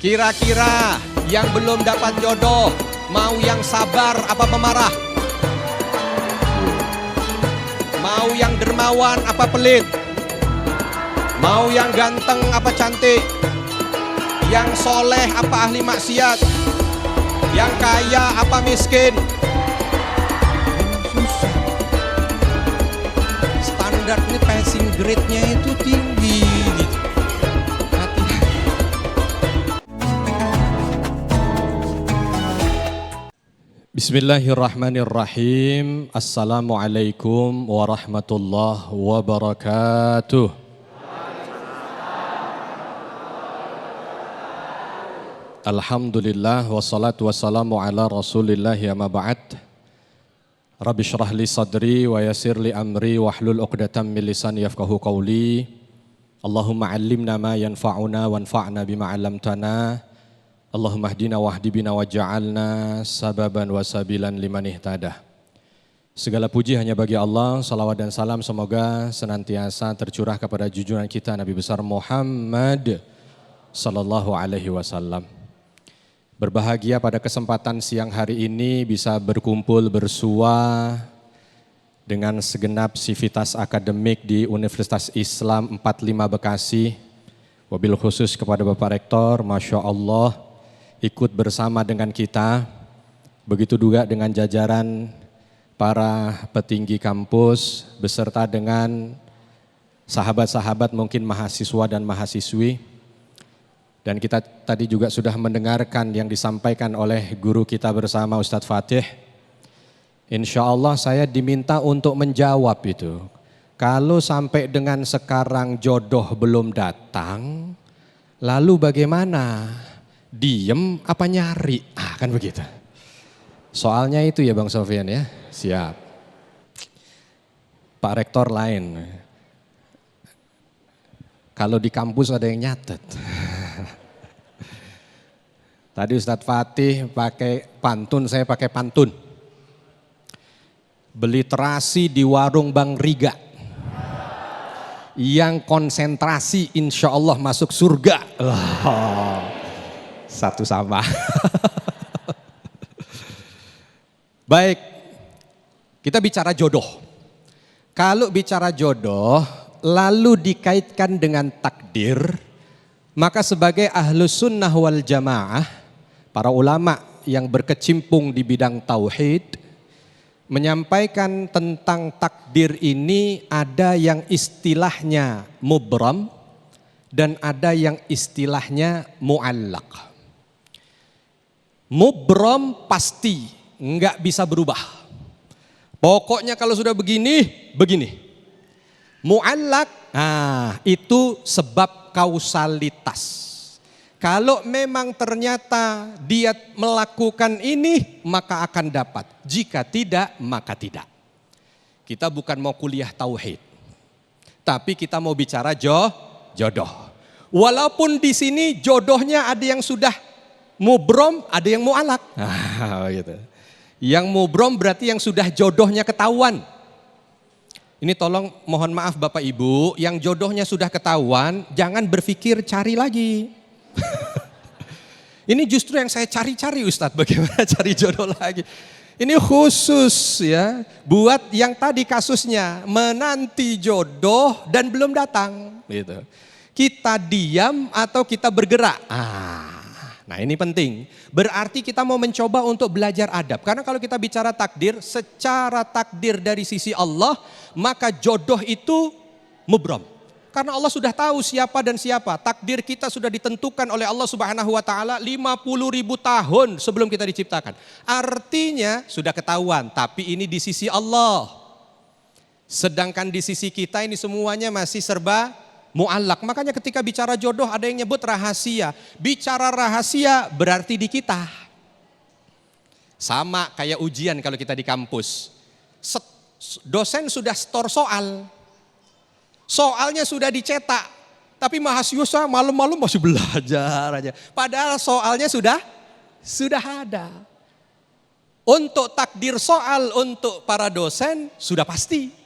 Kira-kira yang belum dapat jodoh, mau yang sabar apa pemarah? Mau yang dermawan apa pelit? Mau yang ganteng apa cantik? Yang soleh apa ahli maksiat? Yang kaya apa miskin? Susah. Standarnya passing grade-nya itu tinggi gitu. Bismillahirrahmanirrahim. Assalamualaikum warahmatullahi wabarakatuh. Alhamdulillah wassalatu wassalamu ala rasulillah ya ma ba'd. Rabbi syrah li sadri wa yassir li amri wahlul uqdatam min lisani yafqahu qawli. Allahumma 'allimna ma yanfa'una wanfa'na bima 'allamtana. Allahumma hdina wahdi bina waj'alna sababan wa sabilan liman ihtadah. Segala puji hanya bagi Allah, salawat dan salam semoga senantiasa tercurah kepada junjungan kita Nabi besar Muhammad sallallahu alaihi wasallam. Berbahagia pada kesempatan siang hari ini bisa berkumpul bersua dengan segenap sivitas akademik di Universitas Islam 45 Bekasi. Wabil khusus kepada Bapak Rektor, Masya Allah, ikut bersama dengan kita, begitu juga dengan jajaran para petinggi kampus, beserta dengan sahabat-sahabat mungkin mahasiswa dan mahasiswi. Dan kita tadi juga sudah mendengarkan yang disampaikan oleh guru kita bersama Ustadz Fatih. Insya Allah saya diminta untuk menjawab itu. Kalau sampai dengan sekarang jodoh belum datang, lalu bagaimana? Diem apa nyari? Kan begitu. Soalnya itu ya Bang Sofyan ya. Siap. Pak Rektor lain. Kalau di kampus ada yang nyatet. Tadi Ustadz Fatih pakai pantun, saya pakai pantun. Beli terasi di warung Bang Riga. Yang konsentrasi insya Allah masuk surga. Satu sama. Baik, kita bicara jodoh. Kalau bicara jodoh lalu dikaitkan dengan takdir, maka sebagai ahlus sunnah wal jamaah, para ulama yang berkecimpung di bidang tauhid menyampaikan tentang takdir ini ada yang istilahnya mubram dan ada yang istilahnya mu'allaq. Mubram pasti nggak bisa berubah. Pokoknya kalau sudah begini, begini. Mu'allaq, itu sebab kausalitas. Kalau memang ternyata dia melakukan ini, maka akan dapat. Jika tidak, maka tidak. Kita bukan mau kuliah tauhid, tapi kita mau bicara jodoh. Walaupun di sini jodohnya ada yang sudah mubrom, ada yang mu'allaq. Gitu. Yang mubrom berarti yang sudah jodohnya ketahuan. Ini tolong mohon maaf Bapak Ibu, yang jodohnya sudah ketahuan, jangan berpikir cari lagi. Ini justru yang saya cari-cari Ustadz, bagaimana cari jodoh lagi. Ini khusus ya, buat yang tadi kasusnya, menanti jodoh dan belum datang. Gitu. Kita diam atau kita bergerak? Nah ini penting, berarti kita mau mencoba untuk belajar adab. Karena kalau kita bicara takdir, secara takdir dari sisi Allah, maka jodoh itu mubram. Karena Allah sudah tahu siapa dan siapa. Takdir kita sudah ditentukan oleh Allah Subhanahu wa taala 50.000 tahun sebelum kita diciptakan. Artinya sudah ketahuan, tapi ini di sisi Allah. Sedangkan di sisi kita ini semuanya masih serba mu'allaq. Makanya ketika bicara jodoh ada yang nyebut rahasia. Bicara rahasia berarti di kita. Sama kayak ujian kalau kita di kampus. Dosen sudah store soal. Soalnya sudah dicetak. Tapi mahasiswa malam-malam masih belajar aja. Padahal soalnya sudah ada. Untuk takdir soal untuk para dosen sudah pasti.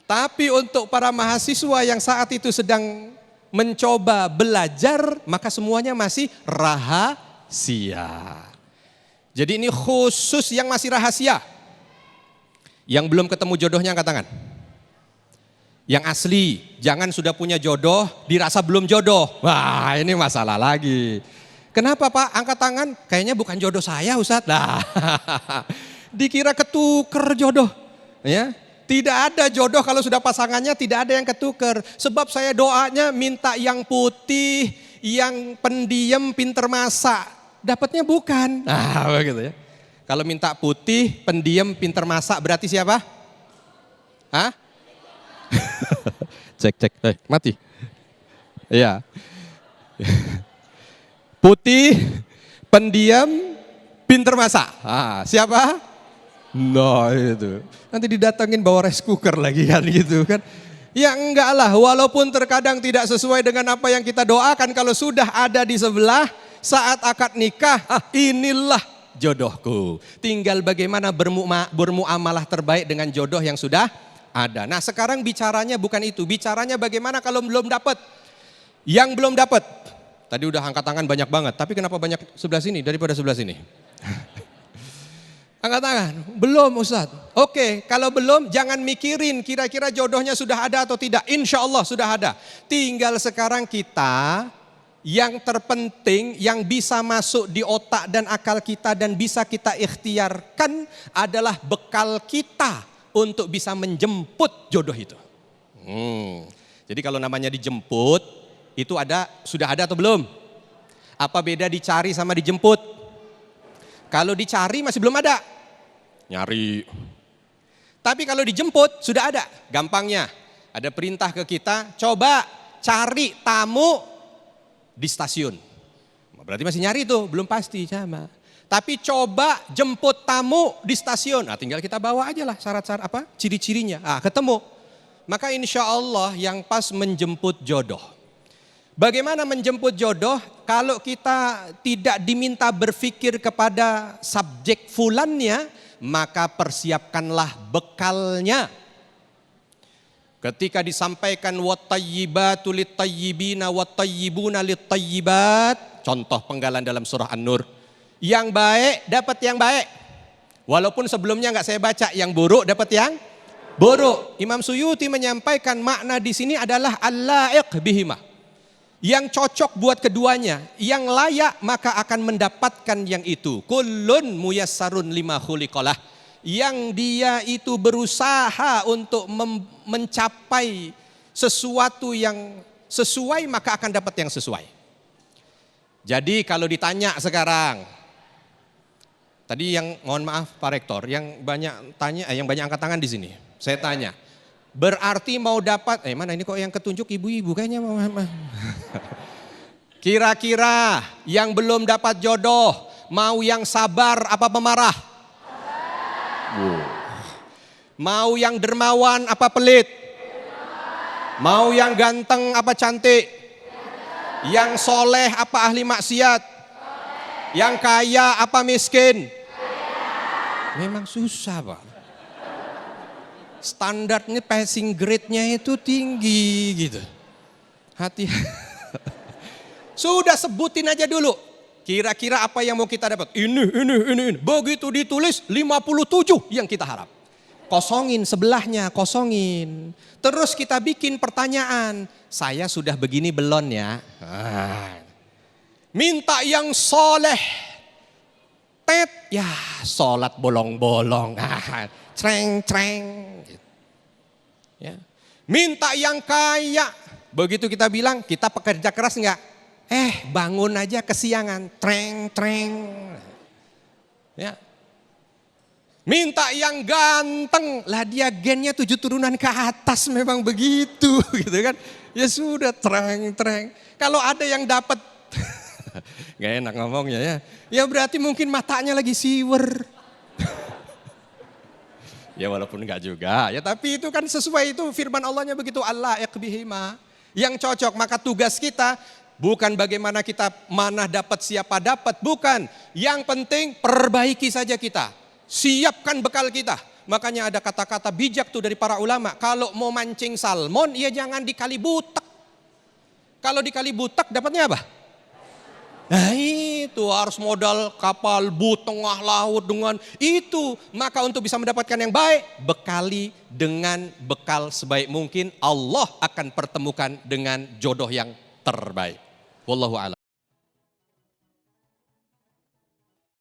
Tapi untuk para mahasiswa yang saat itu sedang mencoba belajar, maka semuanya masih rahasia. Jadi ini khusus yang masih rahasia. Yang belum ketemu jodohnya angkat tangan. Yang asli, jangan sudah punya jodoh, dirasa belum jodoh. Wah, ini masalah lagi. Kenapa Pak? Angkat tangan, kayaknya bukan jodoh saya Ustadz. Nah, dikira ketuker jodoh. Ya, tidak ada jodoh kalau sudah pasangannya, tidak ada yang ketuker. Sebab saya doanya minta yang putih, yang pendiam, pinter masak. Dapatnya bukan. Nah, begitu ya. Kalau minta putih, pendiam, pinter masak berarti siapa? Hah? Cek, mati. Iya. Putih, pendiam, pinter masak. Ah, siapa? Nah itu. Nanti didatengin bawa rice cooker lagi kan gitu kan. Ya enggak lah, walaupun terkadang tidak sesuai dengan apa yang kita doakan, kalau sudah ada di sebelah, saat akad nikah, inilah jodohku. Tinggal bagaimana bermuamalah terbaik dengan jodoh yang sudah ada. Nah sekarang bicaranya bukan itu, bicaranya bagaimana kalau belum dapat. Yang belum dapat, tadi udah angkat tangan banyak banget, tapi kenapa banyak sebelah sini daripada sebelah sini? Angkat tangan, belum Ustadz. Oke, kalau belum jangan mikirin kira-kira jodohnya sudah ada atau tidak. Insya Allah sudah ada. Tinggal sekarang kita, yang terpenting yang bisa masuk di otak dan akal kita dan bisa kita ikhtiarkan adalah bekal kita untuk bisa menjemput jodoh itu. Jadi kalau namanya dijemput, itu sudah ada atau belum? Apa beda dicari sama dijemput? Kalau dicari masih belum ada, nyari. Tapi kalau dijemput sudah ada. Gampangnya, ada perintah ke kita, coba cari tamu di stasiun. Berarti masih nyari tuh, belum pasti sama. Tapi coba jemput tamu di stasiun. Nah, tinggal kita bawa aja lah syarat-syarat apa? Ciri-cirinya. Ketemu. Maka insya Allah yang pas menjemput jodoh. Bagaimana menjemput jodoh? Kalau kita tidak diminta berpikir kepada subjek fulannya, maka persiapkanlah bekalnya. Ketika disampaikan wattayyibatu littayyibina wattayyibuna littayyibat, contoh penggalan dalam surah An-Nur. Yang baik dapat yang baik. Walaupun sebelumnya enggak saya baca, yang buruk dapat yang buruk. Imam Suyuti menyampaikan makna di sini adalah al-laiq bihima. Yang cocok buat keduanya, yang layak maka akan mendapatkan yang itu. Kullun muyassarun lima khuliqalah. Yang dia itu berusaha untuk mencapai sesuatu yang sesuai maka akan dapat yang sesuai. Jadi kalau ditanya sekarang, tadi yang mohon maaf Pak Rektor, yang banyak tanya, yang banyak angkat tangan di sini, saya tanya, berarti mau dapat, mana ini kok yang ketunjuk ibu-ibu kayaknya, kira-kira yang belum dapat jodoh, mau yang sabar apa pemarah? Mau yang dermawan apa pelit? Mau yang ganteng apa cantik? Yang soleh apa ahli maksiat? Yang kaya apa miskin? Memang susah Pak. Standarnya passing grade-nya itu tinggi gitu. Hati. Sudah sebutin aja dulu. Kira-kira apa yang mau kita dapat? Ini. Begitu ditulis 57 yang kita harap. Kosongin sebelahnya, kosongin. Terus kita bikin pertanyaan. Saya sudah begini belum ya? Minta yang soleh. Ya sholat bolong-bolong. Creng. Ya. Minta yang kaya. Begitu kita bilang, kita pekerja keras enggak? Bangun aja kesiangan, treng. Ya. Minta yang ganteng, lah dia gennya 7 turunan ke atas memang begitu, gitu kan? Ya sudah treng. Kalau ada yang dapat, gak enak ngomongnya ya. Ya berarti mungkin matanya lagi siwer. Ya walaupun enggak juga, ya tapi itu kan sesuai itu firman Allahnya begitu, Allah yakbihima. Yang cocok, maka tugas kita bukan bagaimana kita mana dapat siapa dapat, bukan. Yang penting perbaiki saja kita, siapkan bekal kita. Makanya ada kata-kata bijak tuh dari para ulama, kalau mau mancing salmon ya jangan di kali butek. Kalau di kali butek dapatnya apa? Nah itu harus modal kapal but tengah laut dengan itu. Maka untuk bisa mendapatkan yang baik, bekali dengan bekal sebaik mungkin. Allah akan pertemukan dengan jodoh yang terbaik. Wallahu a'lam.